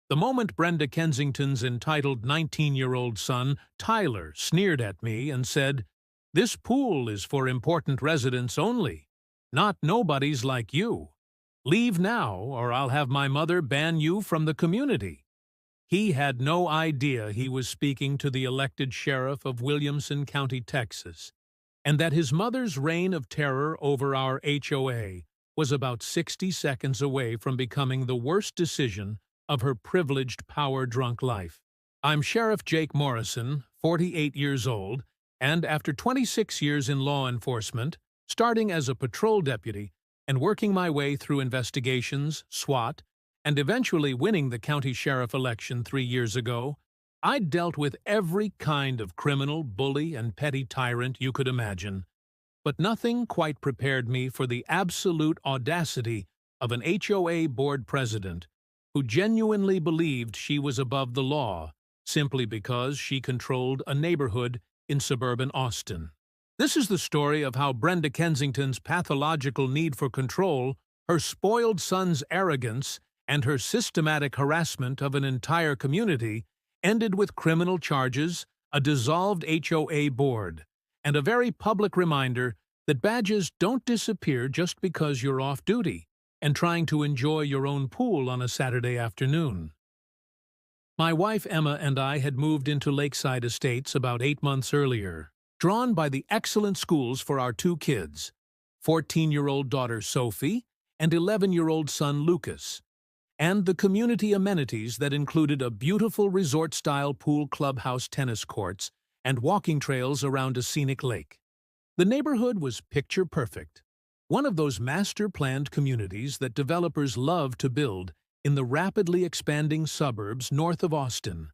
The moment Brenda Kensington's entitled 19-year-old son, Tyler, sneered at me and said, "This pool is for important residents only, not nobodies like you. Leave now, or I'll have my mother ban you from the community." He had no idea he was speaking to the elected sheriff of Williamson County, Texas, and that his mother's reign of terror over our HOA was about 60 seconds away from becoming the worst decision of her privileged, power-drunk life. I'm Sheriff Jake Morrison, 48 years old, and after 26 years in law enforcement, starting as a patrol deputy and working my way through investigations, SWAT, and eventually winning the county sheriff election 3 years ago, I'd dealt with every kind of criminal, bully, and petty tyrant you could imagine. But nothing quite prepared me for the absolute audacity of an HOA board president who genuinely believed she was above the law simply because she controlled a neighborhood in suburban Austin. This is the story of how Brenda Kensington's pathological need for control, her spoiled son's arrogance, and her systematic harassment of an entire community ended with criminal charges, a dissolved HOA board, and a very public reminder that badges don't disappear just because you're off duty and trying to enjoy your own pool on a Saturday afternoon. My wife Emma and I had moved into Lakeside Estates about 8 months earlier, drawn by the excellent schools for our 2 kids, 14-year-old daughter Sophie and 11-year-old son Lucas, and the community amenities that included a beautiful resort-style pool, clubhouse, tennis courts, and walking trails around a scenic lake. The neighborhood was picture-perfect, one of those master-planned communities that developers love to build in the rapidly expanding suburbs north of Austin,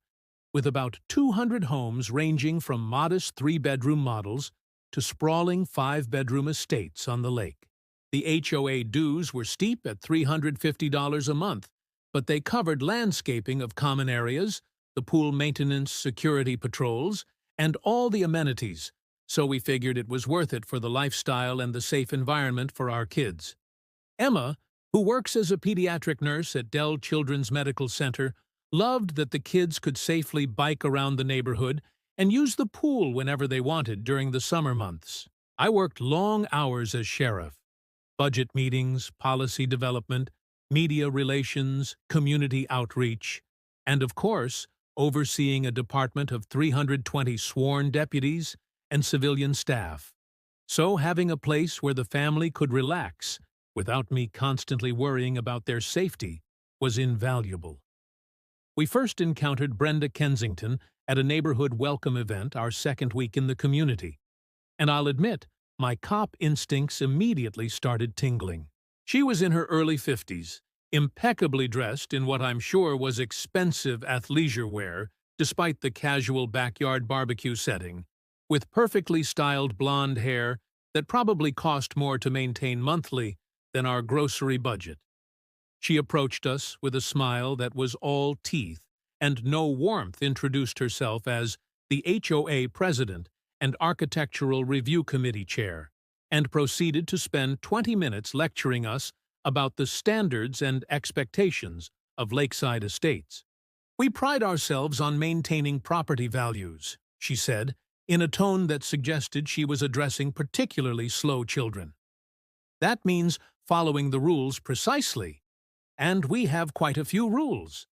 with about 200 homes ranging from modest 3-bedroom models to sprawling 5-bedroom estates on the lake. The HOA dues were steep at $350 a month, but they covered landscaping of common areas, the pool maintenance, security patrols, and all the amenities, so we figured it was worth it for the lifestyle and the safe environment for our kids. Emma, who works as a pediatric nurse at Dell Children's Medical Center, loved that the kids could safely bike around the neighborhood and use the pool whenever they wanted during the summer months. I worked long hours as sheriff. Budget meetings, policy development, media relations, community outreach, and of course, overseeing a department of 320 sworn deputies and civilian staff. So having a place where the family could relax without me constantly worrying about their safety was invaluable. We first encountered Brenda Kensington at a neighborhood welcome event our second week in the community, and I'll admit, my cop instincts immediately started tingling. She was in her early 50s, impeccably dressed in what I'm sure was expensive athleisure wear, despite the casual backyard barbecue setting, with perfectly styled blonde hair that probably cost more to maintain monthly than our grocery budget. She approached us with a smile that was all teeth and no warmth, introduced herself as the HOA President and Architectural Review Committee Chair, and proceeded to spend 20 minutes lecturing us about the standards and expectations of Lakeside Estates. "We pride ourselves on maintaining property values," she said, in a tone that suggested she was addressing particularly slow children. "That means following the rules precisely, and we have quite a few rules.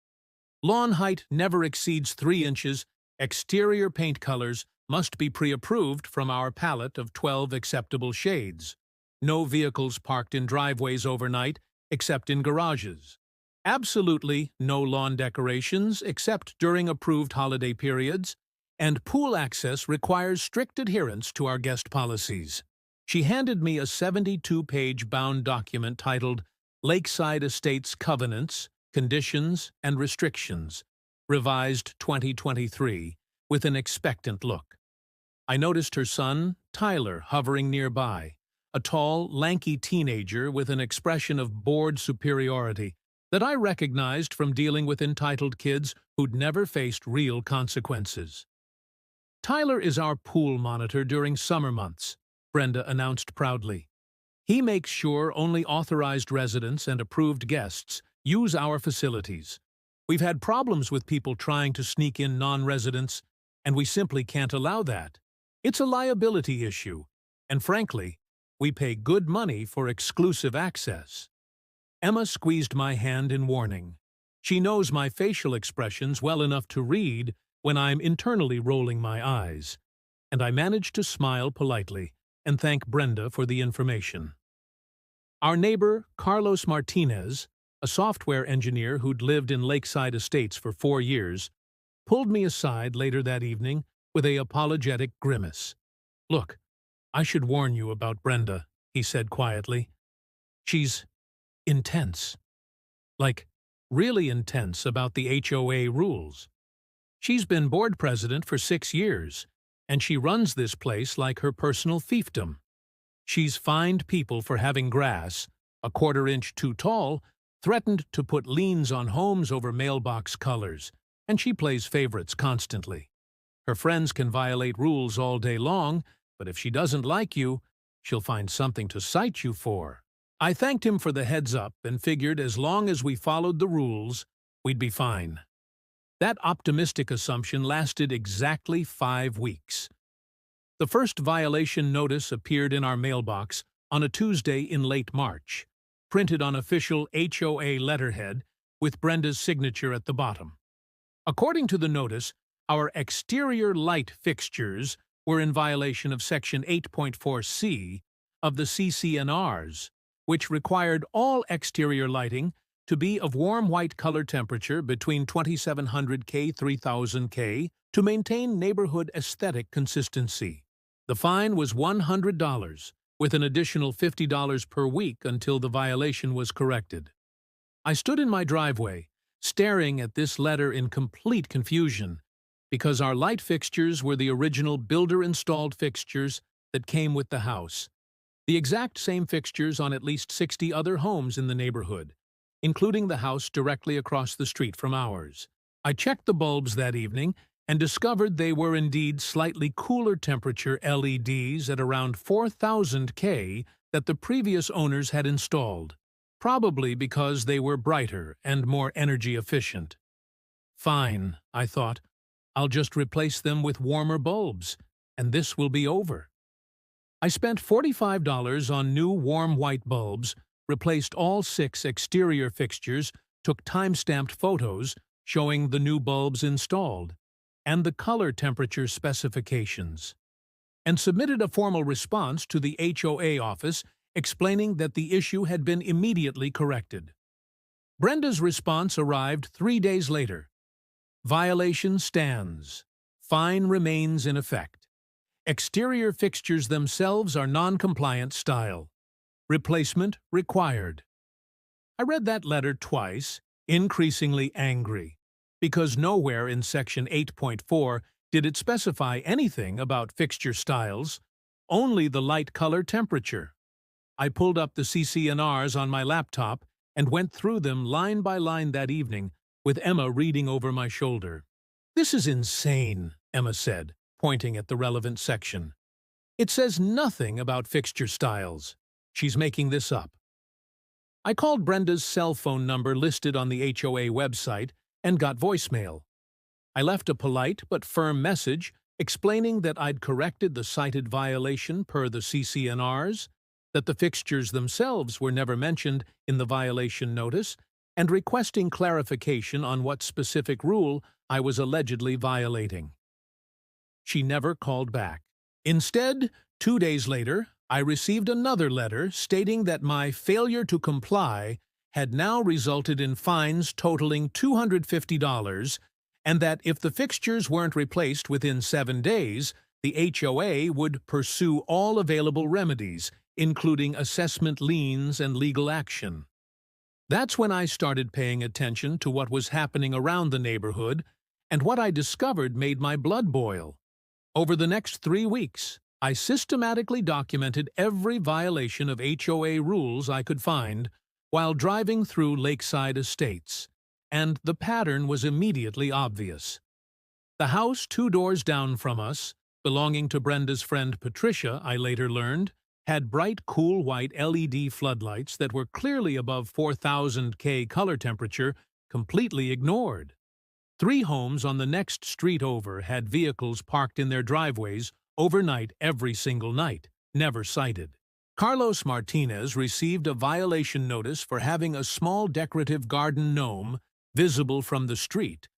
Lawn height never exceeds 3 inches, exterior paint colors must be pre-approved from our palette of 12 acceptable shades. No vehicles parked in driveways overnight, except in garages. Absolutely no lawn decorations except during approved holiday periods, and pool access requires strict adherence to our guest policies." She handed me a 72-page bound document titled Lakeside Estates Covenants, Conditions, and Restrictions, revised 2023, with an expectant look. I noticed her son, Tyler, hovering nearby, a tall, lanky teenager with an expression of bored superiority that I recognized from dealing with entitled kids who'd never faced real consequences. "Tyler is our pool monitor during summer months," Brenda announced proudly. "He makes sure only authorized residents and approved guests use our facilities. We've had problems with people trying to sneak in non-residents, and we simply can't allow that. It's a liability issue, and frankly, we pay good money for exclusive access. Emma squeezed my hand in warning. She knows my facial expressions well enough to read when I'm internally rolling my eyes, and I managed to smile politely and thank Brenda for the information. Our neighbor, Carlos Martinez, a software engineer who'd lived in Lakeside Estates for 4 years, pulled me aside later that evening with an apologetic grimace. "Look, I should warn you about Brenda," he said quietly. "She's intense. Like, really intense about the HOA rules. She's been board president for 6 years, and she runs this place like her personal fiefdom. She's fined people for having grass, a quarter-inch too tall, threatened to put liens on homes over mailbox colors, and she plays favorites constantly. Her friends can violate rules all day long, but if she doesn't like you, she'll find something to cite you for." I thanked him for the heads-up and figured as long as we followed the rules, we'd be fine. That optimistic assumption lasted exactly 5 weeks. The first violation notice appeared in our mailbox on a Tuesday in late March, printed on official HOA letterhead with Brenda's signature at the bottom. According to the notice, our exterior light fixtures were in violation of Section 8.4c of the CC&Rs, which required all exterior lighting to be of warm white color temperature between 2700 K 3000 K to maintain neighborhood aesthetic consistency. The fine was $100, with an additional $50 per week until the violation was corrected. I stood in my driveway, staring at this letter in complete confusion, because our light fixtures were the original builder-installed fixtures that came with the house. The exact same fixtures on at least 60 other homes in the neighborhood, including the house directly across the street from ours. I checked the bulbs that evening and discovered they were indeed slightly cooler temperature LEDs at around 4000 K that the previous owners had installed, probably because they were brighter and more energy efficient. Fine, I thought. I'll just replace them with warmer bulbs, and this will be over. I spent $45 on new warm white bulbs, replaced all 6 exterior fixtures, took time-stamped photos showing the new bulbs installed, and the color temperature specifications, and submitted a formal response to the HOA office explaining that the issue had been immediately corrected. Brenda's response arrived 3 days later. Violation stands. Fine remains in effect. Exterior fixtures themselves are non-compliant style. Replacement required. I read that letter twice, increasingly angry, because nowhere in Section 8.4 did it specify anything about fixture styles, only the light color temperature. I pulled up the CC&Rs on my laptop and went through them line by line that evening, with Emma reading over my shoulder. "This is insane," Emma said, pointing at the relevant section. "It says nothing about fixture styles. She's making this up." I called Brenda's cell phone number listed on the HOA website and got voicemail. I left a polite but firm message explaining that I'd corrected the cited violation per the CC&Rs, that the fixtures themselves were never mentioned in the violation notice, and requesting clarification on what specific rule I was allegedly violating. She never called back. Instead, 2 days later, I received another letter stating that my failure to comply had now resulted in fines totaling $250, and that if the fixtures weren't replaced within 7 days, the HOA would pursue all available remedies, including assessment liens and legal action. That's when I started paying attention to what was happening around the neighborhood, and what I discovered made my blood boil. Over the next 3 weeks, I systematically documented every violation of HOA rules I could find while driving through Lakeside Estates, and the pattern was immediately obvious. The house 2 doors down from us, belonging to Brenda's friend Patricia, I later learned, had bright, cool white LED floodlights that were clearly above 4000 K color temperature completely ignored. 3 homes on the next street over had vehicles parked in their driveways overnight every single night, never cited. Carlos Martinez received a violation notice for having a small decorative garden gnome visible from the street,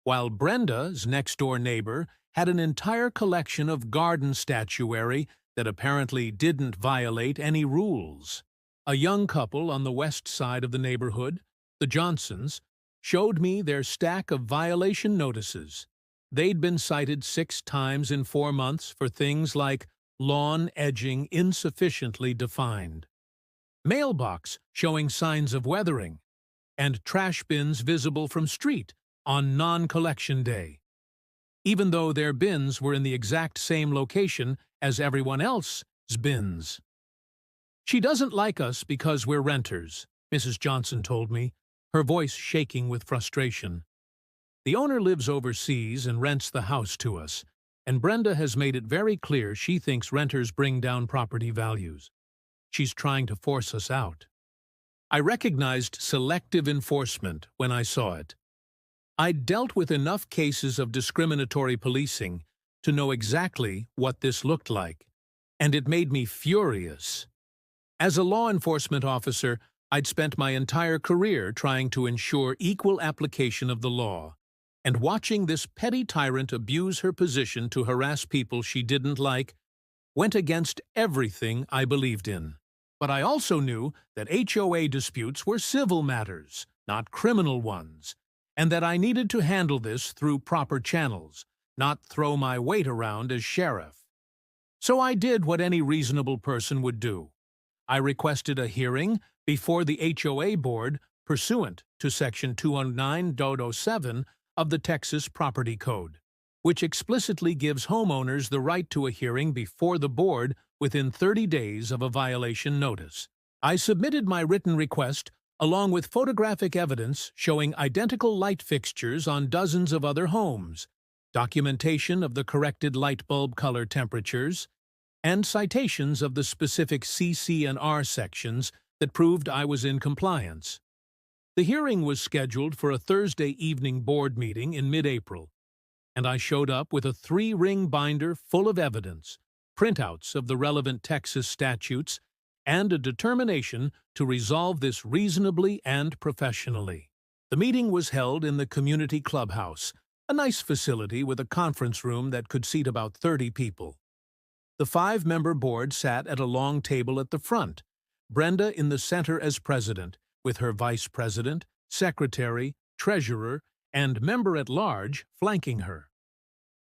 while Brenda's next-door neighbor had an entire collection of garden statuary that apparently didn't violate any rules. A young couple on the west side of the neighborhood, the Johnsons, showed me their stack of violation notices. They'd been cited 6 times in 4 months for things like lawn edging insufficiently defined, mailbox showing signs of weathering, and trash bins visible from street on non-collection day, even though their bins were in the exact same location as everyone else's bins. "She doesn't like us because we're renters," Mrs. Johnson told me, her voice shaking with frustration. "The owner lives overseas and rents the house to us, and Brenda has made it very clear she thinks renters bring down property values. She's trying to force us out." I recognized selective enforcement when I saw it. I'd dealt with enough cases of discriminatory policing to know exactly what this looked like, and it made me furious. As a law enforcement officer, I'd spent my entire career trying to ensure equal application of the law, and watching this petty tyrant abuse her position to harass people she didn't like went against everything I believed in. But I also knew that HOA disputes were civil matters, not criminal ones, and that I needed to handle this through proper channels, not throw my weight around as sheriff. So I did what any reasonable person would do. I requested a hearing before the HOA board pursuant to Section 209.07 of the Texas Property Code, which explicitly gives homeowners the right to a hearing before the board within 30 days of a violation notice. I submitted my written request along with photographic evidence showing identical light fixtures on dozens of other homes, documentation of the corrected light bulb color temperatures, and citations of the specific CC&R sections that proved I was in compliance. The hearing was scheduled for a Thursday evening board meeting in mid-April, and I showed up with a 3-ring binder full of evidence, printouts of the relevant Texas statutes, and a determination to resolve this reasonably and professionally. The meeting was held in the community clubhouse, a nice facility with a conference room that could seat about 30 people. The 5-member board sat at a long table at the front, Brenda in the center as president, with her vice president, secretary, treasurer, and member-at-large flanking her.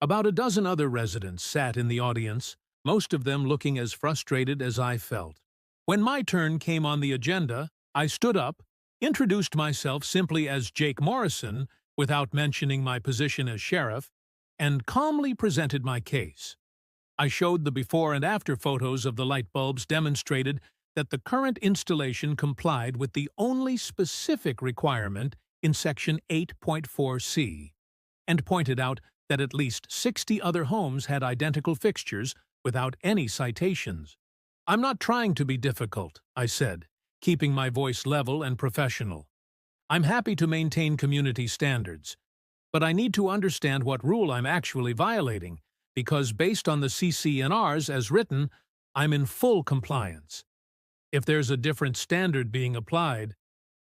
About a dozen other residents sat in the audience, most of them looking as frustrated as I felt. When my turn came on the agenda, I stood up, introduced myself simply as Jake Morrison without mentioning my position as sheriff, and calmly presented my case. I showed the before and after photos of the light bulbs demonstrated that the current installation complied with the only specific requirement in Section 8.4c, and pointed out that at least 60 other homes had identical fixtures without any citations. "I'm not trying to be difficult," I said, keeping my voice level and professional. "I'm happy to maintain community standards, but I need to understand what rule I'm actually violating, because based on the CC&Rs as written, I'm in full compliance. If there's a different standard being applied,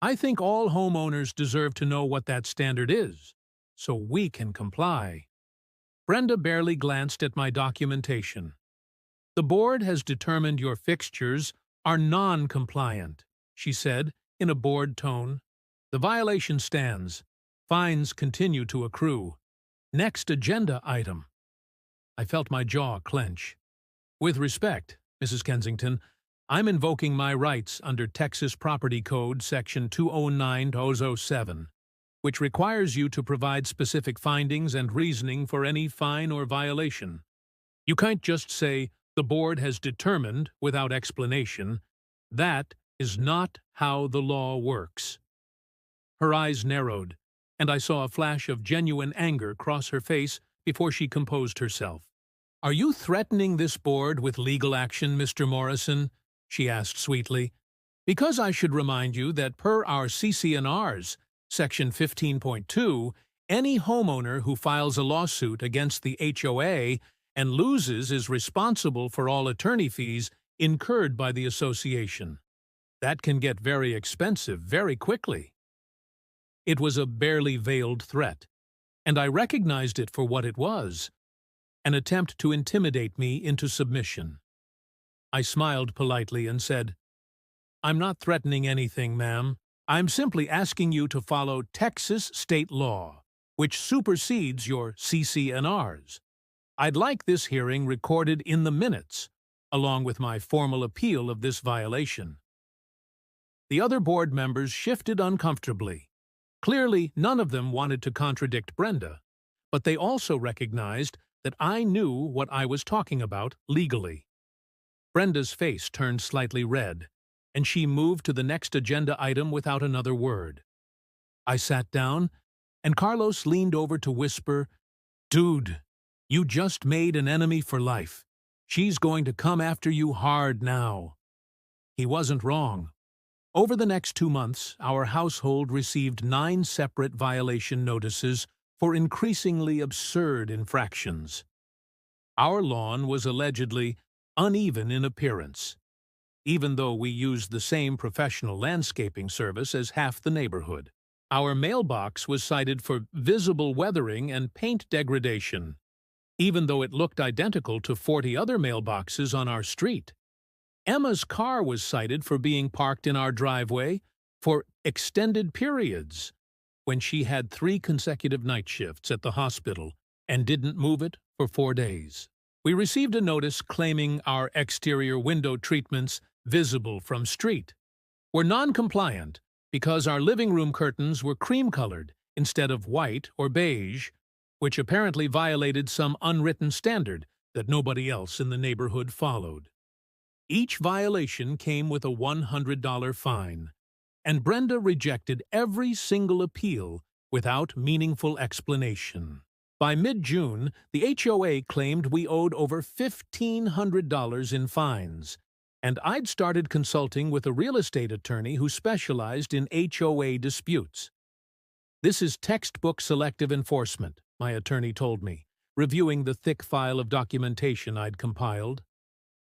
I think all homeowners deserve to know what that standard is, so we can comply." Brenda barely glanced at my documentation. "The board has determined your fixtures are non-compliant," she said in a bored tone. "The violation stands. Fines continue to accrue. Next agenda item." I felt my jaw clench. "With respect, Mrs. Kensington, I'm invoking my rights under Texas Property Code Section 209.07, which requires you to provide specific findings and reasoning for any fine or violation. You can't just say, 'The board has determined,' without explanation. That is not how the law works." Her eyes narrowed, and I saw a flash of genuine anger cross her face before she composed herself. "Are you threatening this board with legal action, Mr. Morrison?" she asked sweetly. "Because I should remind you that per our CC&Rs, Section 15.2, any homeowner who files a lawsuit against the HOA and loses is responsible for all attorney fees incurred by the association. That can get very expensive very quickly. It was a barely veiled threat, and I recognized it for what it was, an attempt to intimidate me into submission. I smiled politely and said, "I'm not threatening anything, ma'am. I'm simply asking you to follow Texas state law, which supersedes your CC&Rs. I'd like this hearing recorded in the minutes, along with my formal appeal of this violation." The other board members shifted uncomfortably. Clearly, none of them wanted to contradict Brenda, but they also recognized that I knew what I was talking about legally. Brenda's face turned slightly red, and she moved to the next agenda item without another word. I sat down, and Carlos leaned over to whisper, "Dude, you just made an enemy for life. She's going to come after you hard now." He wasn't wrong. Over the next 2 months, our household received 9 separate violation notices for increasingly absurd infractions. Our lawn was allegedly uneven in appearance, even though we used the same professional landscaping service as half the neighborhood. Our mailbox was cited for visible weathering and paint degradation, even though it looked identical to 40 other mailboxes on our street. Emma's car was cited for being parked in our driveway for extended periods, when she had 3 consecutive night shifts at the hospital and didn't move it for 4 days. We received a notice claiming our exterior window treatments, visible from street, were non-compliant because our living room curtains were cream-colored instead of white or beige, which apparently violated some unwritten standard that nobody else in the neighborhood followed. Each violation came with a $100 fine, and Brenda rejected every single appeal without meaningful explanation. By mid-June, the HOA claimed we owed over $1,500 in fines, and I'd started consulting with a real estate attorney who specialized in HOA disputes. "This is textbook selective enforcement," my attorney told me, reviewing the thick file of documentation I'd compiled.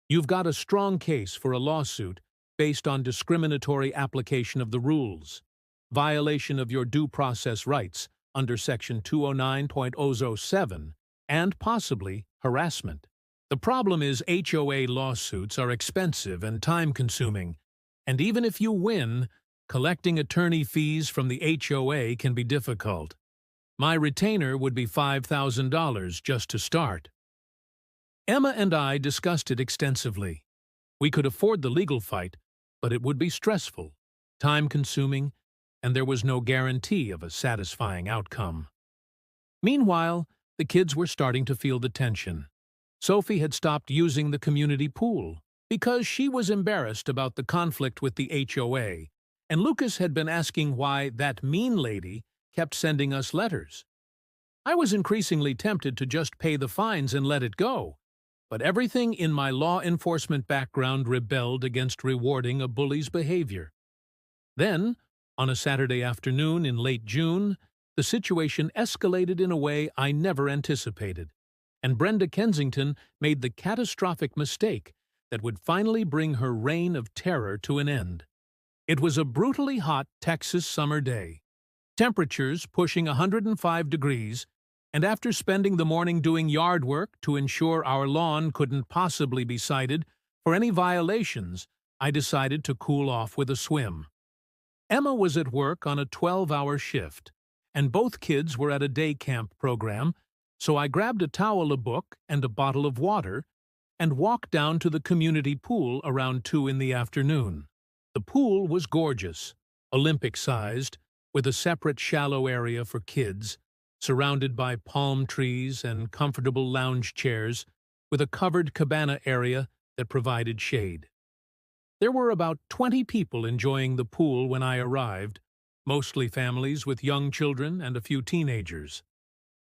"You've got a strong case for a lawsuit based on discriminatory application of the rules, violation of your due process rights under Section 209.007, and possibly harassment. The problem is HOA lawsuits are expensive and time-consuming, and even if you win, collecting attorney fees from the HOA can be difficult. My retainer would be $5,000 just to start." Emma and I discussed it extensively. We could afford the legal fight, but it would be stressful, time-consuming, and there was no guarantee of a satisfying outcome. Meanwhile, the kids were starting to feel the tension. Sophie had stopped using the community pool because she was embarrassed about the conflict with the HOA, and Lucas had been asking why that mean lady kept sending us letters. I was increasingly tempted to just pay the fines and let it go, but everything in my law enforcement background rebelled against rewarding a bully's behavior. Then, on a Saturday afternoon in late June, the situation escalated in a way I never anticipated, and Brenda Kensington made the catastrophic mistake that would finally bring her reign of terror to an end. It was a brutally hot Texas summer day, temperatures pushing 105 degrees, and after spending the morning doing yard work to ensure our lawn couldn't possibly be cited for any violations, I decided to cool off with a swim. Emma was at work on a 12-hour shift, and both kids were at a day camp program, so I grabbed a towel, a book, and a bottle of water, and walked down to the community pool around 2 in the afternoon. The pool was gorgeous, Olympic-sized, with a separate shallow area for kids, surrounded by palm trees and comfortable lounge chairs, with a covered cabana area that provided shade. There were about 20 people enjoying the pool when I arrived, mostly families with young children and a few teenagers.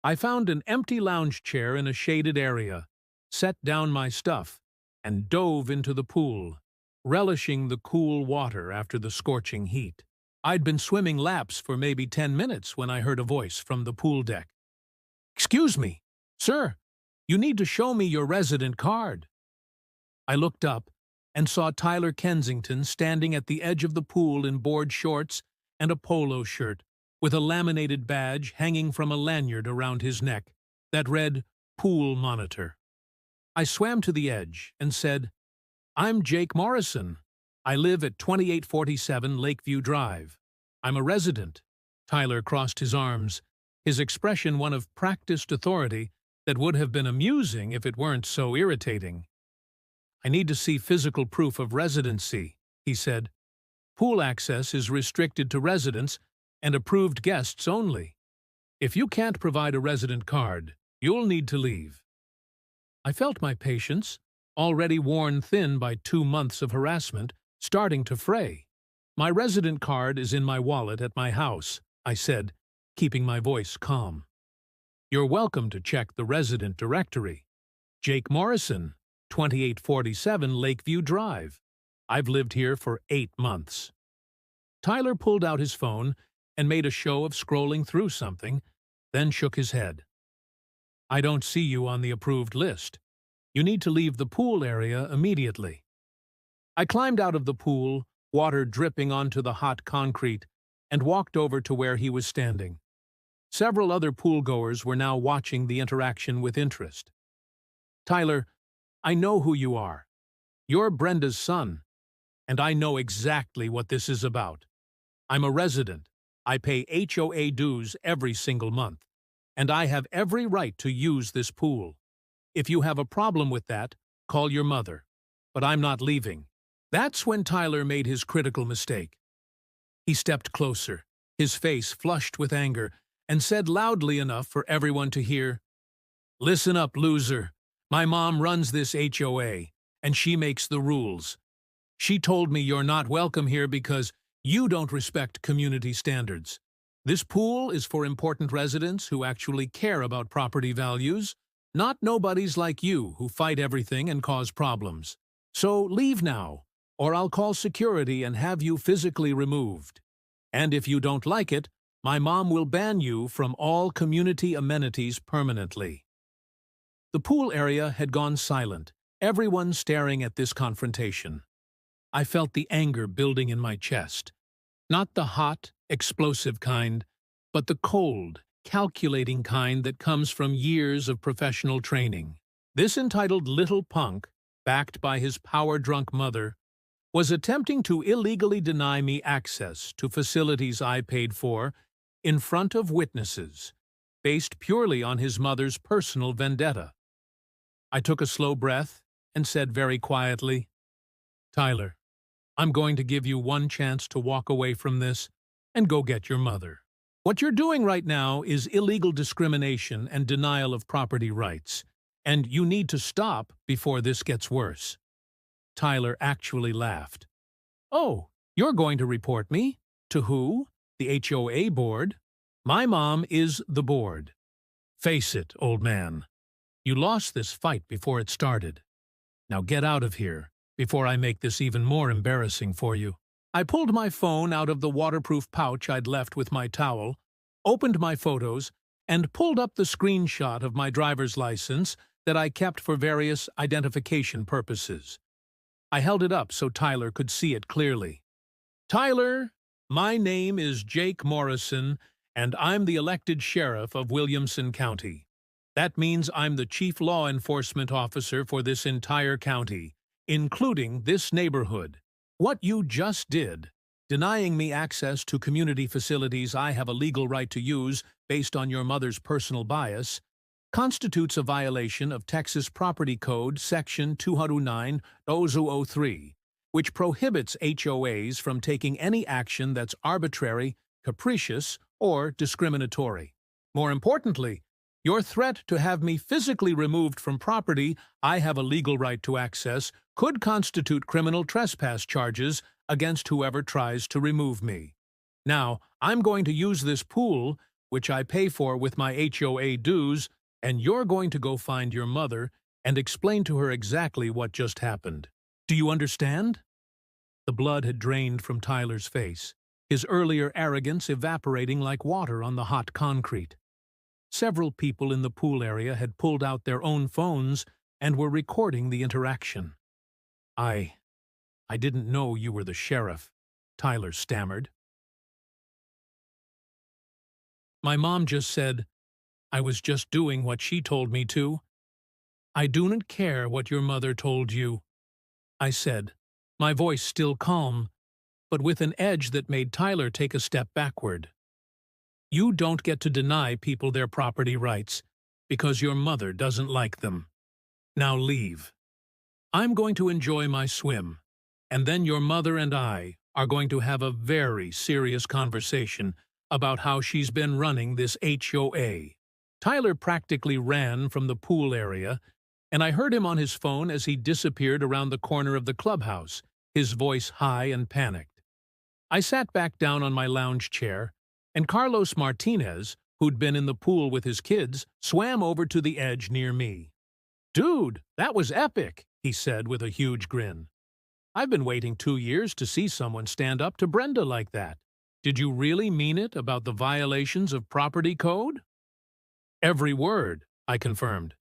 I found an empty lounge chair in a shaded area, set down my stuff, and dove into the pool, relishing the cool water after the scorching heat. I'd been swimming laps for maybe 10 minutes when I heard a voice from the pool deck. "Excuse me, sir, you need to show me your resident card." I looked up and saw Tyler Kensington standing at the edge of the pool in board shorts and a polo shirt, with a laminated badge hanging from a lanyard around his neck that read "Pool Monitor." I swam to the edge and said, "I'm Jake Morrison. I live at 2847 Lakeview Drive. I'm a resident." Tyler crossed his arms, his expression one of practiced authority that would have been amusing if it weren't so irritating. "I need to see physical proof of residency," he said. "Pool access is restricted to residents and approved guests only. If you can't provide a resident card, you'll need to leave." I felt my patience, already worn thin by 2 months of harassment, starting to fray. "My resident card is in my wallet at my house," I said, keeping my voice calm. "You're welcome to check the resident directory. Jake Morrison, 2847 Lakeview Drive. I've lived here for 8 months." Tyler pulled out his phone and made a show of scrolling through something, then shook his head. "I don't see you on the approved list. You need to leave the pool area immediately." I climbed out of the pool, water dripping onto the hot concrete, and walked over to where he was standing. Several other poolgoers were now watching the interaction with interest. "Tyler, I know who you are. You're Brenda's son, and I know exactly what this is about. I'm a resident. I pay HOA dues every single month, and I have every right to use this pool. If you have a problem with that, call your mother. But I'm not leaving." That's when Tyler made his critical mistake. He stepped closer, his face flushed with anger, and said loudly enough for everyone to hear, "Listen up, loser. My mom runs this HOA, and she makes the rules. She told me you're not welcome here because you don't respect community standards. This pool is for important residents who actually care about property values, not nobodies like you who fight everything and cause problems. So leave now, or I'll call security and have you physically removed. And if you don't like it, my mom will ban you from all community amenities permanently." The pool area had gone silent, everyone staring at this confrontation. I felt the anger building in my chest. Not the hot, explosive kind, but the cold, calculating kind that comes from years of professional training. This entitled little punk, backed by his power-drunk mother, was attempting to illegally deny me access to facilities I paid for in front of witnesses, based purely on his mother's personal vendetta. I took a slow breath and said very quietly, "Tyler, I'm going to give you one chance to walk away from this and go get your mother. What you're doing right now is illegal discrimination and denial of property rights, and you need to stop before this gets worse." Tyler actually laughed. "Oh, you're going to report me? To who? The HOA board? My mom is the board. Face it, old man. You lost this fight before it started. Now get out of here before I make this even more embarrassing for you." I pulled my phone out of the waterproof pouch I'd left with my towel, opened my photos, and pulled up the screenshot of my driver's license that I kept for various identification purposes. I held it up so Tyler could see it clearly. "Tyler, my name is Jake Morrison, and I'm the elected sheriff of Williamson County. That means I'm the chief law enforcement officer for this entire county, including this neighborhood. What you just did, denying me access to community facilities I have a legal right to use based on your mother's personal bias, constitutes a violation of Texas Property Code Section 209-003, which prohibits HOAs from taking any action that's arbitrary, capricious, or discriminatory. More importantly, your threat to have me physically removed from property I have a legal right to access could constitute criminal trespass charges against whoever tries to remove me. Now, I'm going to use this pool, which I pay for with my HOA dues, and you're going to go find your mother and explain to her exactly what just happened. Do you understand?" The blood had drained from Tyler's face. his earlier arrogance evaporating like water on the hot concrete. Several people in the pool area had pulled out their own phones and were recording the interaction. I didn't know you were the sheriff," Tyler stammered. My mom just said, "I was just doing what she told me to." "I do not care what your mother told you," I said, my voice still calm, but with an edge that made Tyler take a step backward. "You don't get to deny people their property rights because your mother doesn't like them. Now leave. I'm going to enjoy my swim, and then your mother and I are going to have a very serious conversation about how she's been running this HOA." Tyler practically ran from the pool area, and I heard him on his phone as he disappeared around the corner of the clubhouse, his voice high and panicked. I sat back down on my lounge chair, and Carlos Martinez, who'd been in the pool with his kids, swam over to the edge near me. "Dude, that was epic," he said with a huge grin. "I've been waiting 2 years to see someone stand up to Brenda like that. Did you really mean it about the violations of property code?" "Every word," I confirmed.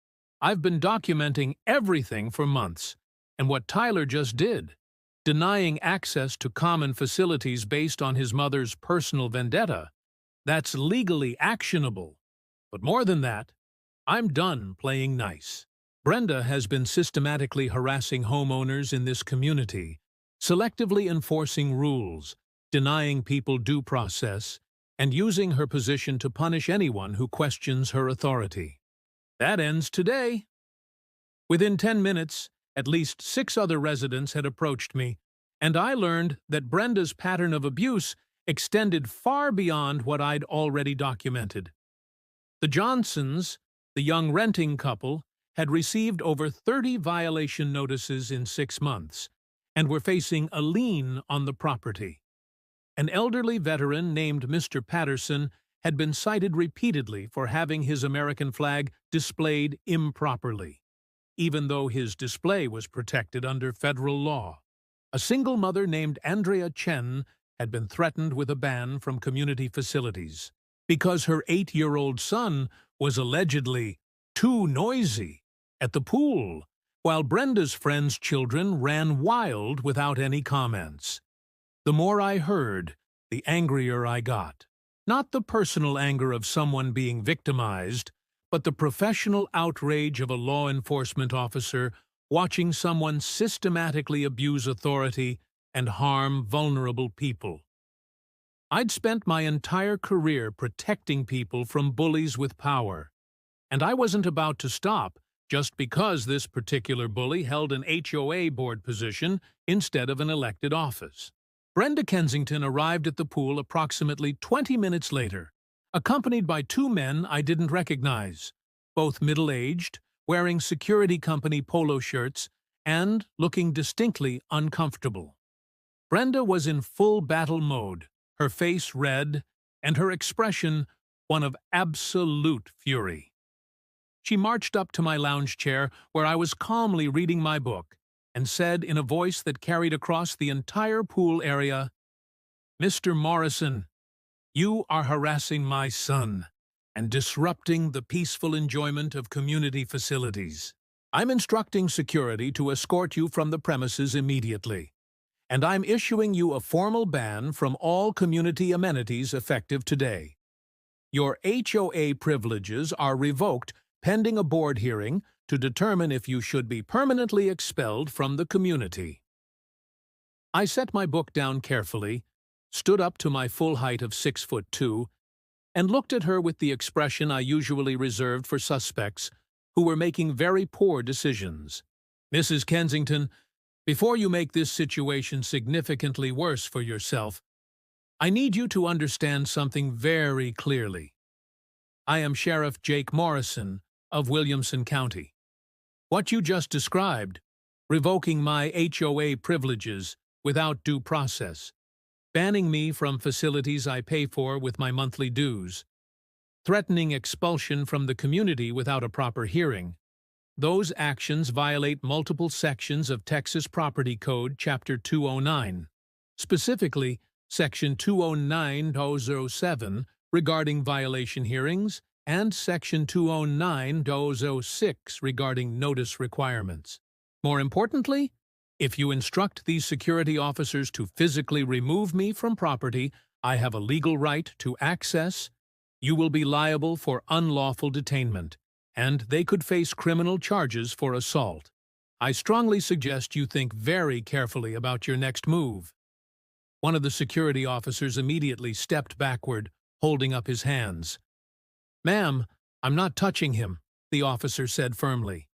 "I've been documenting everything for months, and what Tyler just did, denying access to common facilities based on his mother's personal vendetta, that's legally actionable. But more than that, I'm done playing nice. Brenda has been systematically harassing homeowners in this community, selectively enforcing rules, denying people due process, and using her position to punish anyone who questions her authority. That ends today." Within 10 minutes, at least 6 other residents had approached me, and I learned that Brenda's pattern of abuse extended far beyond what I'd already documented. The Johnsons, the young renting couple, had received over 30 violation notices in 6 months, and were facing a lien on the property. An elderly veteran named Mr. Patterson had been cited repeatedly for having his American flag displayed improperly, even though his display was protected under federal law. A single mother named Andrea Chen had been threatened with a ban from community facilities because her 8-year-old son was allegedly too noisy at the pool, while Brenda's friends' children ran wild without any comments. The more I heard, the angrier I got. Not the personal anger of someone being victimized, but the professional outrage of a law enforcement officer watching someone systematically abuse authority and harm vulnerable people. I'd spent my entire career protecting people from bullies with power, and I wasn't about to stop just because this particular bully held an HOA board position instead of an elected office. Brenda Kensington arrived at the pool approximately 20 minutes later, accompanied by 2 men I didn't recognize, both middle-aged, wearing security company polo shirts, and looking distinctly uncomfortable. Brenda was in full battle mode, her face red, and her expression one of absolute fury. She marched up to my lounge chair where I was calmly reading my book and said in a voice that carried across the entire pool area, "Mr. Morrison, you are harassing my son and disrupting the peaceful enjoyment of community facilities. I'm instructing security to escort you from the premises immediately, and I'm issuing you a formal ban from all community amenities effective today. Your HOA privileges are revoked pending a board hearing to determine if you should be permanently expelled from the community." I set my book down carefully, stood up to my full height of 6'2", and looked at her with the expression I usually reserved for suspects who were making very poor decisions. "Mrs. Kensington, before you make this situation significantly worse for yourself, I need you to understand something very clearly. I am Sheriff Jake Morrison of Williamson County. What you just described, revoking my HOA privileges without due process, banning me from facilities I pay for with my monthly dues, threatening expulsion from the community without a proper hearing, those actions violate multiple sections of Texas Property Code Chapter 209, specifically Section 209.007 regarding violation hearings, and Section 209.006 regarding notice requirements. More importantly, if you instruct these security officers to physically remove me from property I have a legal right to access, you will be liable for unlawful detainment, and they could face criminal charges for assault. I strongly suggest you think very carefully about your next move. One of the security officers immediately stepped backward, holding up his hands. "Ma'am, I'm not touching him," the officer said firmly.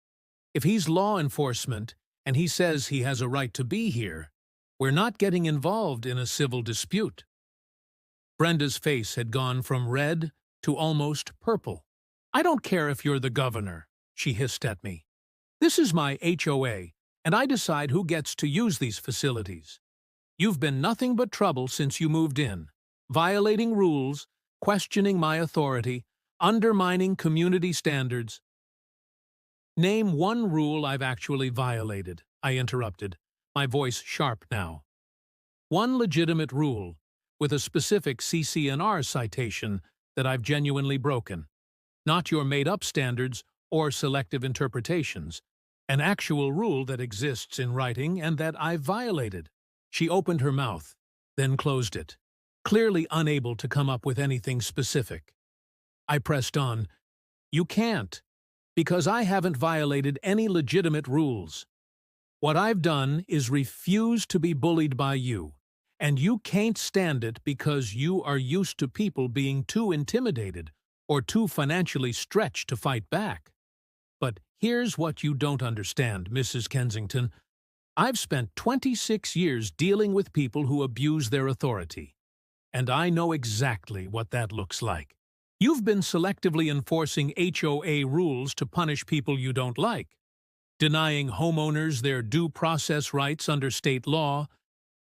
"If he's law enforcement and he says he has a right to be here, we're not getting involved in a civil dispute." Brenda's face had gone from red to almost purple. "I don't care if you're the governor," she hissed at me. "This is my HOA, and I decide who gets to use these facilities. You've been nothing but trouble since you moved in, violating rules, questioning my authority, undermining community standards." "Name one rule I've actually violated," I interrupted, my voice sharp now. "One legitimate rule, with a specific CC&R citation that I've genuinely broken. Not your made-up standards or selective interpretations. An actual rule that exists in writing and that I've violated." She opened her mouth, then closed it, clearly unable to come up with anything specific. I pressed on. "You can't, because I haven't violated any legitimate rules. What I've done is refuse to be bullied by you, and you can't stand it because you are used to people being too intimidated or too financially stretched to fight back. But here's what you don't understand, Mrs. Kensington. I've spent 26 years dealing with people who abuse their authority, and I know exactly what that looks like. You've been selectively enforcing HOA rules to punish people you don't like, denying homeowners their due process rights under state law,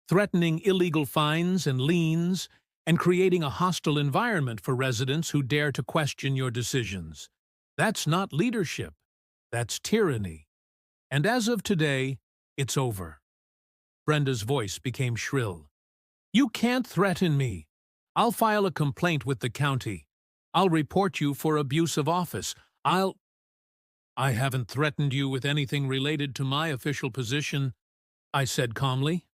threatening illegal fines and liens, and creating a hostile environment for residents who dare to question your decisions. That's not leadership. That's tyranny. And as of today, it's over." Brenda's voice became shrill. "You can't threaten me. I'll file a complaint with the county. I'll report you for abuse of office. "I haven't threatened you with anything related to my official position," I said calmly.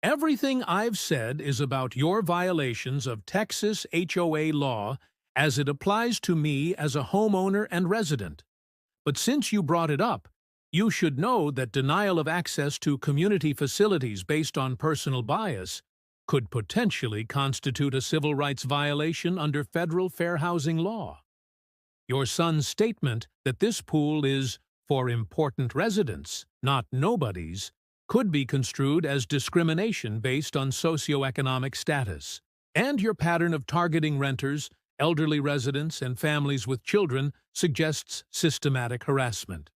"Everything I've said is about your violations of Texas HOA law as it applies to me as a homeowner and resident. But since you brought it up, you should know that denial of access to community facilities based on personal bias could potentially constitute a civil rights violation under federal fair housing law. Your son's statement that this pool is for important residents, not nobodies, could be construed as discrimination based on socioeconomic status. And your pattern of targeting renters, elderly residents, and families with children suggests systematic harassment.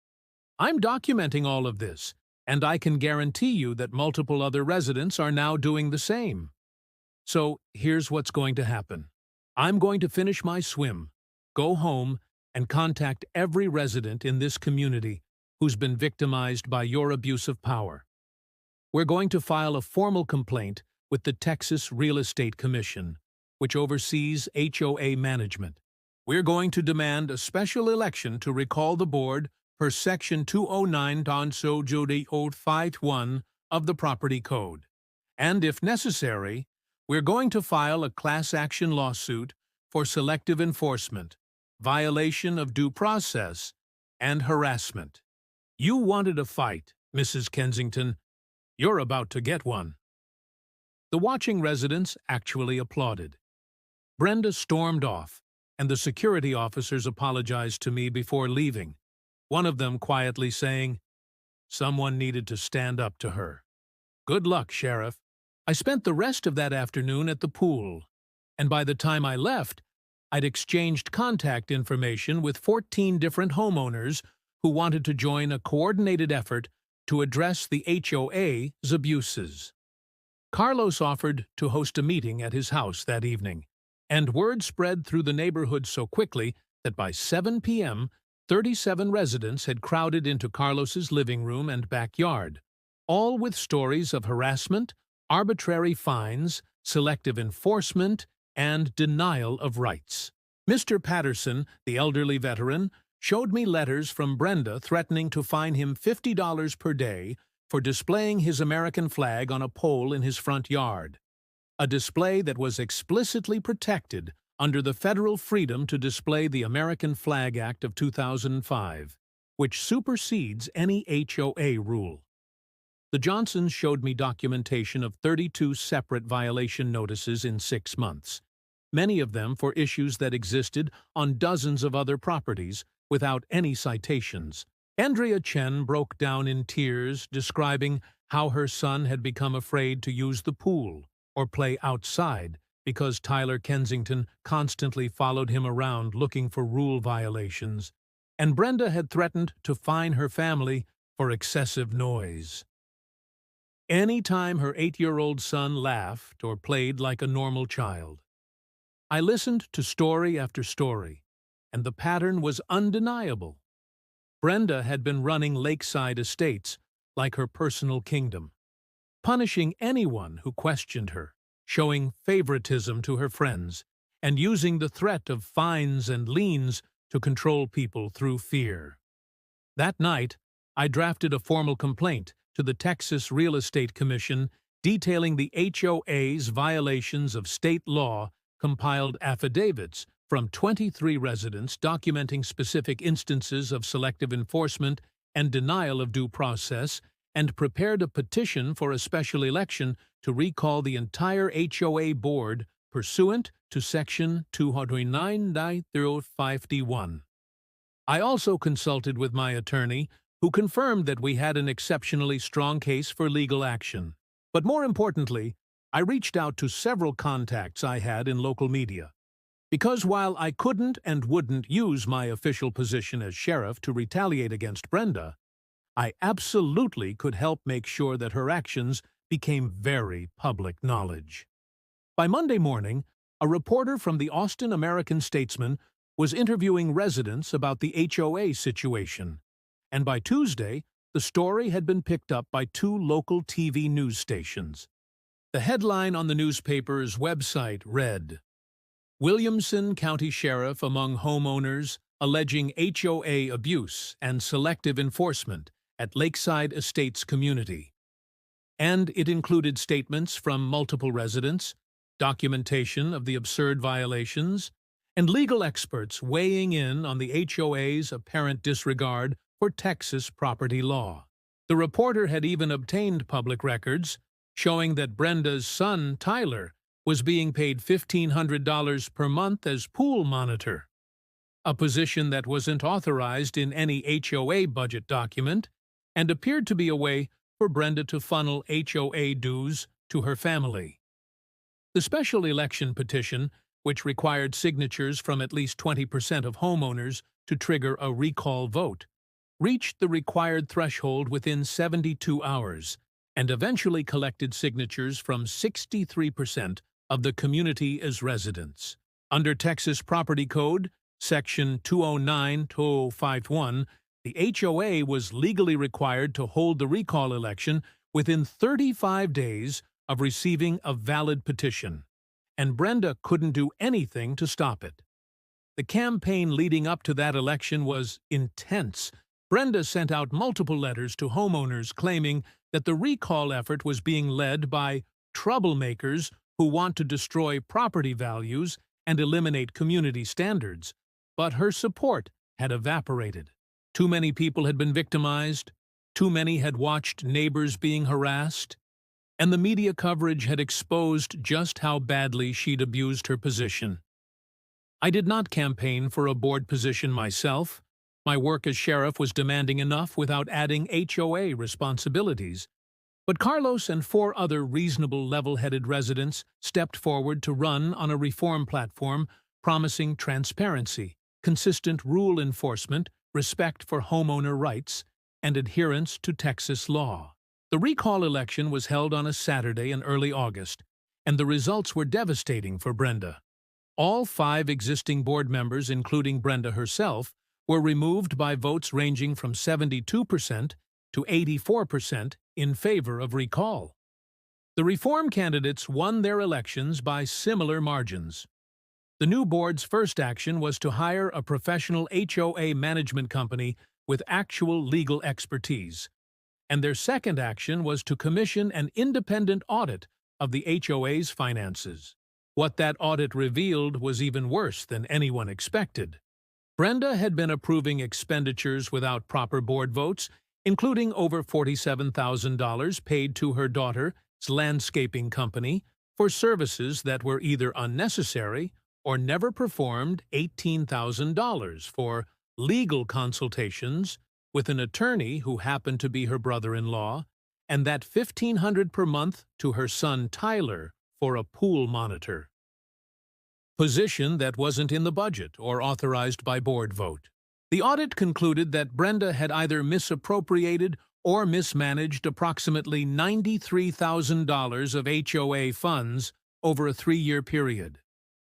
I'm documenting all of this, and I can guarantee you that multiple other residents are now doing the same. So here's what's going to happen. I'm going to finish my swim, go home, and contact every resident in this community who's been victimized by your abuse of power. We're going to file a formal complaint with the Texas Real Estate Commission, which oversees HOA management. We're going to demand a special election to recall the board per Section 209.051 of the Property Code. And if necessary, we're going to file a class action lawsuit for selective enforcement, violation of due process, and harassment. You wanted a fight, Mrs. Kensington. You're about to get one." The watching residents actually applauded. Brenda stormed off, and the security officers apologized to me before leaving, one of them quietly saying, "Someone needed to stand up to her." Good luck, Sheriff. I spent the rest of that afternoon at the pool, and by the time I left, I'd exchanged contact information with 14 different homeowners who wanted to join a coordinated effort to address the HOA's abuses. Carlos offered to host a meeting at his house that evening, and word spread through the neighborhood so quickly that by 7 p.m., 37 residents had crowded into Carlos's living room and backyard, all with stories of harassment, arbitrary fines, selective enforcement, and denial of rights. Mr. Patterson, the elderly veteran, showed me letters from Brenda threatening to fine him $50 per day for displaying his American flag on a pole in his front yard, a display that was explicitly protected under the Federal Freedom to Display the American Flag Act of 2005, which supersedes any HOA rule. The Johnsons showed me documentation of 32 separate violation notices in 6 months, many of them for issues that existed on dozens of other properties without any citations. Andrea Chen broke down in tears, describing how her son had become afraid to use the pool or play outside because Tyler Kensington constantly followed him around looking for rule violations, and Brenda had threatened to fine her family for excessive noise. Any time her 8-year-old son laughed or played like a normal child. I listened to story after story, and the pattern was undeniable. Brenda had been running Lakeside Estates like her personal kingdom, punishing anyone who questioned her, showing favoritism to her friends, and using the threat of fines and liens to control people through fear. That night, I drafted a formal complaint to the Texas Real Estate Commission detailing the HOA's violations of state law, compiled affidavits from 23 residents documenting specific instances of selective enforcement and denial of due process, and prepared a petition for a special election to recall the entire HOA board pursuant to Section 209.5D1. I also consulted with my attorney, who confirmed that we had an exceptionally strong case for legal action. But more importantly, I reached out to several contacts I had in local media. Because while I couldn't and wouldn't use my official position as sheriff to retaliate against Brenda, I absolutely could help make sure that her actions became very public knowledge. By Monday morning, a reporter from the Austin American-Statesman was interviewing residents about the HOA situation, and by Tuesday, the story had been picked up by 2 local TV news stations. The headline on the newspaper's website read, "Williamson County Sheriff among homeowners alleging HOA abuse and selective enforcement at Lakeside Estates community." And it included statements from multiple residents, documentation of the absurd violations, and legal experts weighing in on the HOA's apparent disregard for Texas property law. The reporter had even obtained public records showing that Brenda's son, Tyler, was being paid $1,500 per month as pool monitor, a position that wasn't authorized in any HOA budget document and appeared to be a way for Brenda to funnel HOA dues to her family. The special election petition, which required signatures from at least 20% of homeowners to trigger a recall vote, reached the required threshold within 72 hours and eventually collected signatures from 63% of the community as residents. Under Texas Property Code, Section 209-2051, the HOA was legally required to hold the recall election within 35 days of receiving a valid petition, and Brenda couldn't do anything to stop it. The campaign leading up to that election was intense. Brenda sent out multiple letters to homeowners claiming that the recall effort was being led by troublemakers who want to destroy property values and eliminate community standards, but her support had evaporated. Too many people had been victimized, too many had watched neighbors being harassed, and the media coverage had exposed just how badly she'd abused her position. I did not campaign for a board position myself. My work as sheriff was demanding enough without adding HOA responsibilities. But Carlos and 4 other reasonable level-headed residents stepped forward to run on a reform platform promising transparency, consistent rule enforcement, respect for homeowner rights, and adherence to Texas law. The recall election was held on a Saturday in early August, and the results were devastating for Brenda. All 5 existing board members, including Brenda herself, were removed by votes ranging from 72% to 84% in favor of recall. The reform candidates won their elections by similar margins. The new board's first action was to hire a professional HOA management company with actual legal expertise, and their second action was to commission an independent audit of the HOA's finances. What that audit revealed was even worse than anyone expected. Brenda had been approving expenditures without proper board votes, including over $47,000 paid to her daughter's landscaping company for services that were either unnecessary or never performed, $18,000 for legal consultations with an attorney who happened to be her brother-in-law, and that $1,500 per month to her son Tyler for a pool monitor. Position that wasn't in the budget or authorized by board vote. The audit concluded that Brenda had either misappropriated or mismanaged approximately $93,000 of HOA funds over a 3-year period.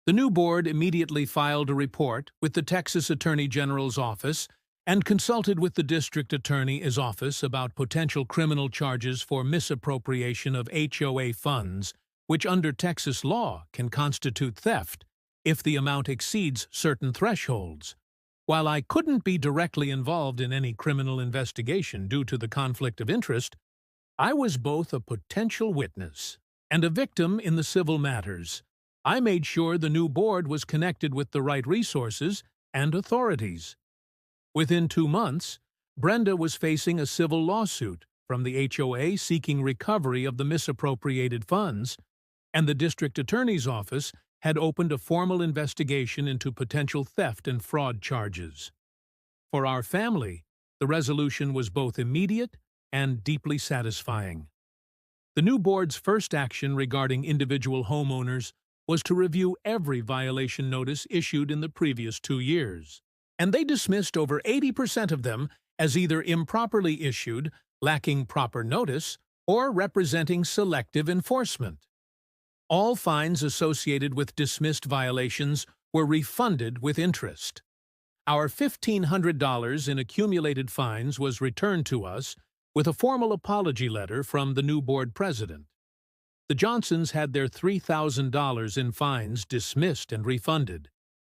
The new board immediately filed a report with the Texas Attorney General's office and consulted with the district attorney's office about potential criminal charges for misappropriation of HOA funds, which under Texas law can constitute theft if the amount exceeds certain thresholds. While I couldn't be directly involved in any criminal investigation due to the conflict of interest, I was both a potential witness and a victim in the civil matters. I made sure the new board was connected with the right resources and authorities. Within 2 months, Brenda was facing a civil lawsuit from the HOA seeking recovery of the misappropriated funds, and the district attorney's office had opened a formal investigation into potential theft and fraud charges. For our family, the resolution was both immediate and deeply satisfying. The new board's first action regarding individual homeowners was to review every violation notice issued in the previous 2 years, and they dismissed over 80% of them as either improperly issued, lacking proper notice, or representing selective enforcement. All fines associated with dismissed violations were refunded with interest. Our $1,500 in accumulated fines was returned to us with a formal apology letter from the new board president. The Johnsons had their $3,000 in fines dismissed and refunded,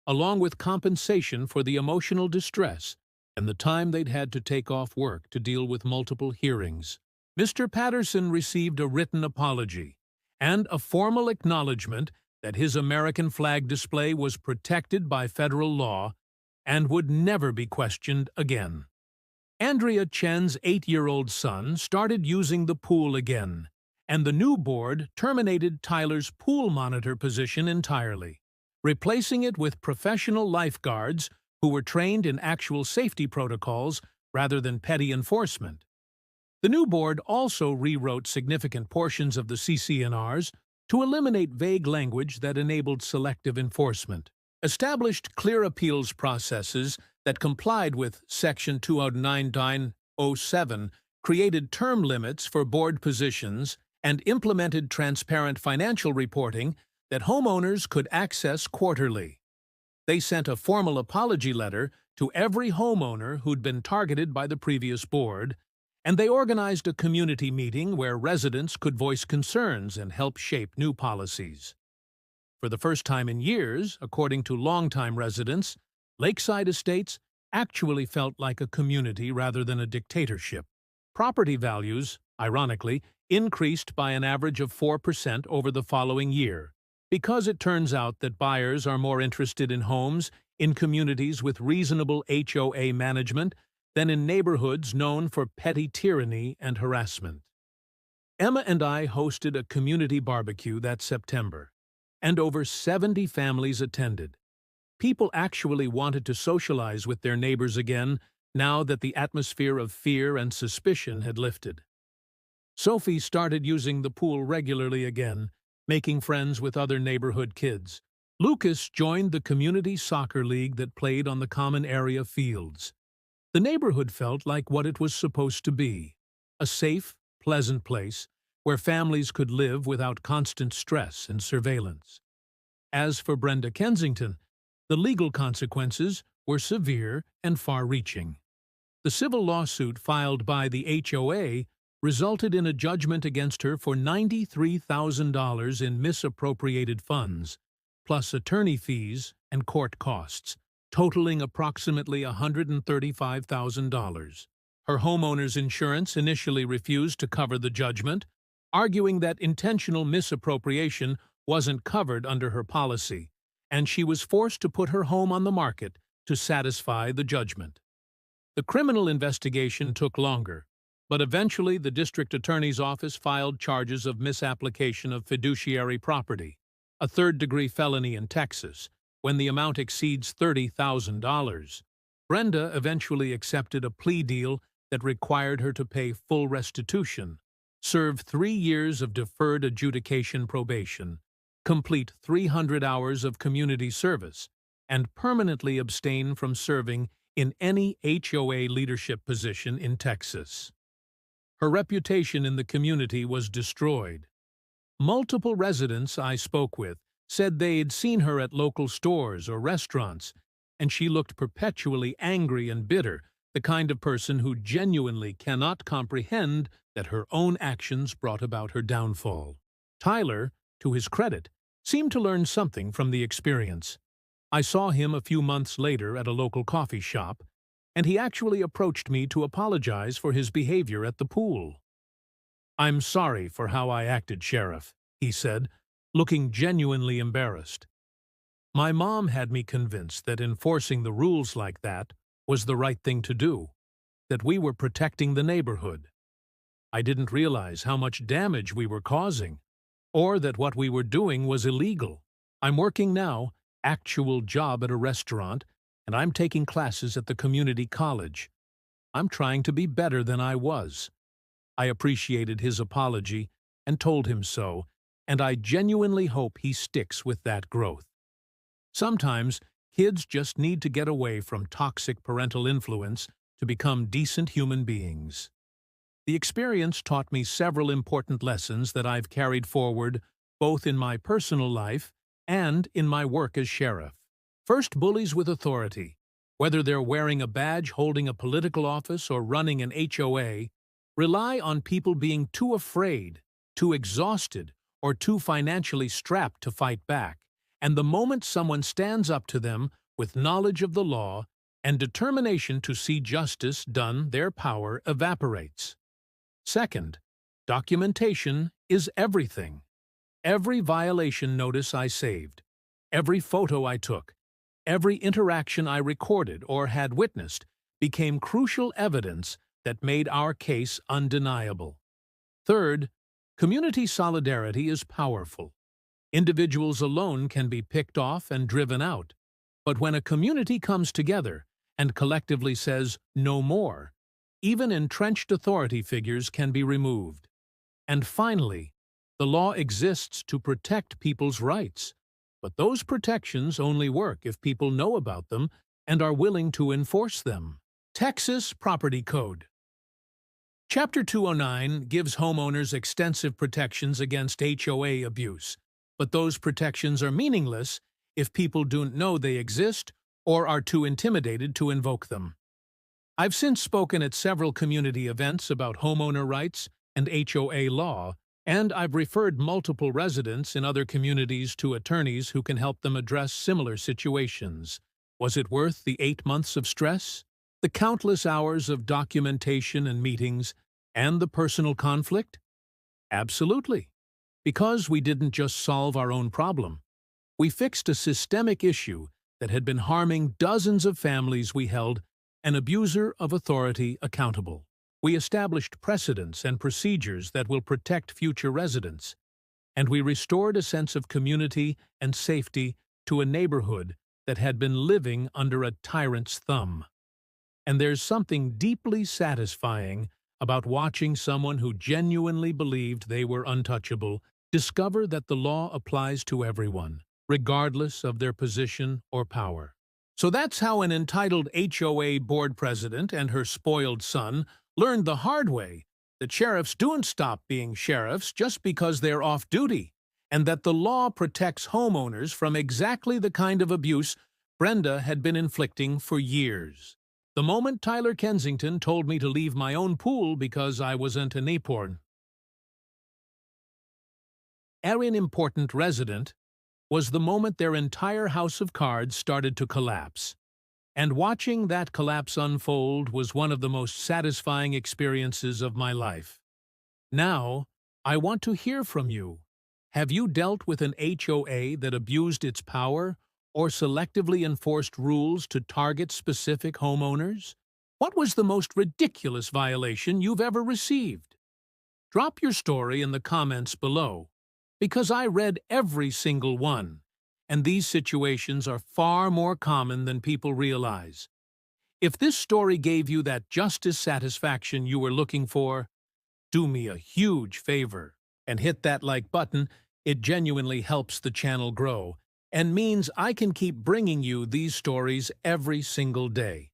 along with compensation for the emotional distress and the time they'd had to take off work to deal with multiple hearings. Mr. Patterson received a written apology and a formal acknowledgement that his American flag display was protected by federal law and would never be questioned again. Andrea Chen's 8-year-old son started using the pool again, and the new board terminated Tyler's pool monitor position entirely, replacing it with professional lifeguards who were trained in actual safety protocols rather than petty enforcement. The new board also rewrote significant portions of the CC&Rs to eliminate vague language that enabled selective enforcement, established clear appeals processes that complied with Section 209.07, created term limits for board positions, and implemented transparent financial reporting that homeowners could access quarterly. They sent a formal apology letter to every homeowner who'd been targeted by the previous board, and they organized a community meeting where residents could voice concerns and help shape new policies. For the first time in years, according to longtime residents, Lakeside Estates actually felt like a community rather than a dictatorship. Property values, ironically, increased by an average of 4% over the following year, because it turns out that buyers are more interested in homes in communities with reasonable HOA management than in neighborhoods known for petty tyranny and harassment. Emma and I hosted a community barbecue that September, and over 70 families attended. People actually wanted to socialize with their neighbors again now that the atmosphere of fear and suspicion had lifted. Sophie started using the pool regularly again, making friends with other neighborhood kids. Lucas joined the community soccer league that played on the common area fields. The neighborhood felt like what it was supposed to be, a safe, pleasant place where families could live without constant stress and surveillance. As for Brenda Kensington, the legal consequences were severe and far-reaching. The civil lawsuit filed by the HOA resulted in a judgment against her for $93,000 in misappropriated funds, plus attorney fees and court costs, totaling approximately $135,000. Her homeowner's insurance initially refused to cover the judgment, arguing that intentional misappropriation wasn't covered under her policy, and she was forced to put her home on the market to satisfy the judgment. The criminal investigation took longer, but eventually the district attorney's office filed charges of misapplication of fiduciary property, a third-degree felony in Texas, when the amount exceeds $30,000. Brenda eventually accepted a plea deal that required her to pay full restitution, serve 3 years of deferred adjudication probation, complete 300 hours of community service, and permanently abstain from serving in any HOA leadership position in Texas. Her reputation in the community was destroyed. Multiple residents I spoke with said they had seen her at local stores or restaurants, and she looked perpetually angry and bitter, the kind of person who genuinely cannot comprehend that her own actions brought about her downfall. Tyler, to his credit, seemed to learn something from the experience. I saw him a few months later at a local coffee shop, and he actually approached me to apologize for his behavior at the pool. "I'm sorry for how I acted, Sheriff," he said, looking genuinely embarrassed. "My mom had me convinced that enforcing the rules like that was the right thing to do, that we were protecting the neighborhood. I didn't realize how much damage we were causing, or that what we were doing was illegal. I'm working now, actual job at a restaurant, and I'm taking classes at the community college. I'm trying to be better than I was." I appreciated his apology and told him so, and I genuinely hope he sticks with that growth. Sometimes, kids just need to get away from toxic parental influence to become decent human beings. The experience taught me several important lessons that I've carried forward both in my personal life and in my work as sheriff. First, bullies with authority, whether they're wearing a badge, holding a political office, or running an HOA, rely on people being too afraid, too exhausted, or too financially strapped to fight back. And the moment someone stands up to them with knowledge of the law and determination to see justice done, their power evaporates. Second, documentation is everything. Every violation notice I saved, every photo I took, every interaction I recorded or had witnessed became crucial evidence that made our case undeniable. Third, community solidarity is powerful. Individuals alone can be picked off and driven out, but when a community comes together and collectively says no more, even entrenched authority figures can be removed. And finally, the law exists to protect people's rights, but those protections only work if people know about them and are willing to enforce them. Texas Property Code. Chapter 209 gives homeowners extensive protections against HOA abuse, but those protections are meaningless if people don't know they exist or are too intimidated to invoke them. I've since spoken at several community events about homeowner rights and HOA law, and I've referred multiple residents in other communities to attorneys who can help them address similar situations. Was it worth the 8 months of stress, the countless hours of documentation and meetings, and the personal conflict? Absolutely. Because we didn't just solve our own problem. We fixed a systemic issue that had been harming dozens of families. We held an abuser of authority accountable. We established precedents and procedures that will protect future residents, and we restored a sense of community and safety to a neighborhood that had been living under a tyrant's thumb. And there's something deeply satisfying about watching someone who genuinely believed they were untouchable discover that the law applies to everyone, regardless of their position or power. So that's how an entitled HOA board president and her spoiled son learned the hard way that sheriffs don't stop being sheriffs just because they're off duty, and that the law protects homeowners from exactly the kind of abuse Brenda had been inflicting for years. The moment Tyler Kensington told me to leave my own pool because I wasn't an acorn. An important resident was the moment their entire house of cards started to collapse. And watching that collapse unfold was one of the most satisfying experiences of my life. Now, I want to hear from you. Have you dealt with an HOA that abused its power or selectively enforced rules to target specific homeowners? What was the most ridiculous violation you've ever received? Drop your story in the comments below, because I read every single one, and these situations are far more common than people realize. If this story gave you that justice satisfaction you were looking for, do me a huge favor and hit that like button. It genuinely helps the channel grow and means I can keep bringing you these stories every single day.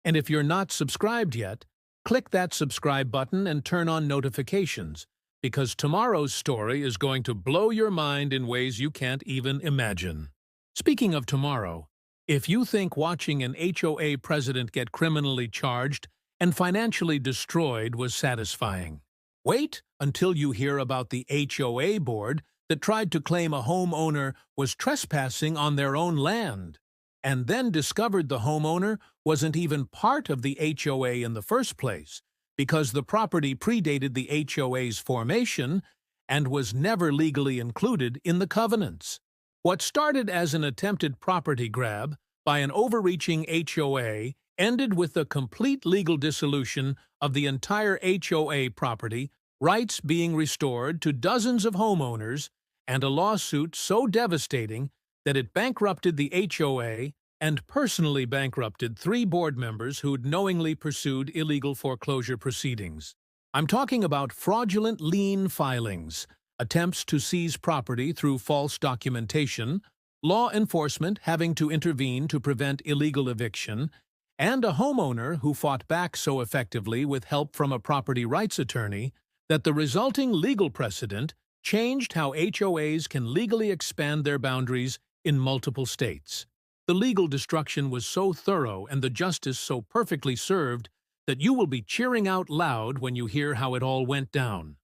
And if you're not subscribed yet, click that subscribe button and turn on notifications, because tomorrow's story is going to blow your mind in ways you can't even imagine. Speaking of tomorrow, if you think watching an HOA president get criminally charged and financially destroyed was satisfying, wait until you hear about the HOA board that tried to claim a homeowner was trespassing on their own land, and then discovered the homeowner wasn't even part of the HOA in the first place, because the property predated the HOA's formation and was never legally included in the covenants. What started as an attempted property grab by an overreaching HOA ended with the complete legal dissolution of the entire HOA property, rights being restored to dozens of homeowners, and a lawsuit so devastating that it bankrupted the HOA and personally bankrupted 3 board members who'd knowingly pursued illegal foreclosure proceedings. I'm talking about fraudulent lien filings, attempts to seize property through false documentation, law enforcement having to intervene to prevent illegal eviction, and a homeowner who fought back so effectively with help from a property rights attorney that the resulting legal precedent changed how HOAs can legally expand their boundaries in multiple states. The legal destruction was so thorough and the justice so perfectly served that you will be cheering out loud when you hear how it all went down.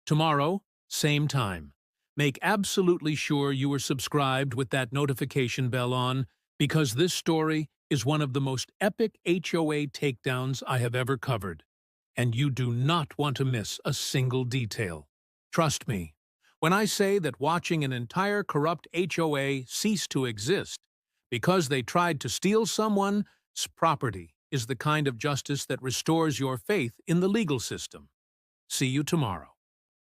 Tomorrow, same time. Make absolutely sure you are subscribed with that notification bell on, because this story is one of the most epic HOA takedowns I have ever covered, and you do not want to miss a single detail. Trust me, when I say that watching an entire corrupt HOA cease to exist because they tried to steal someone's property is the kind of justice that restores your faith in the legal system. See you tomorrow.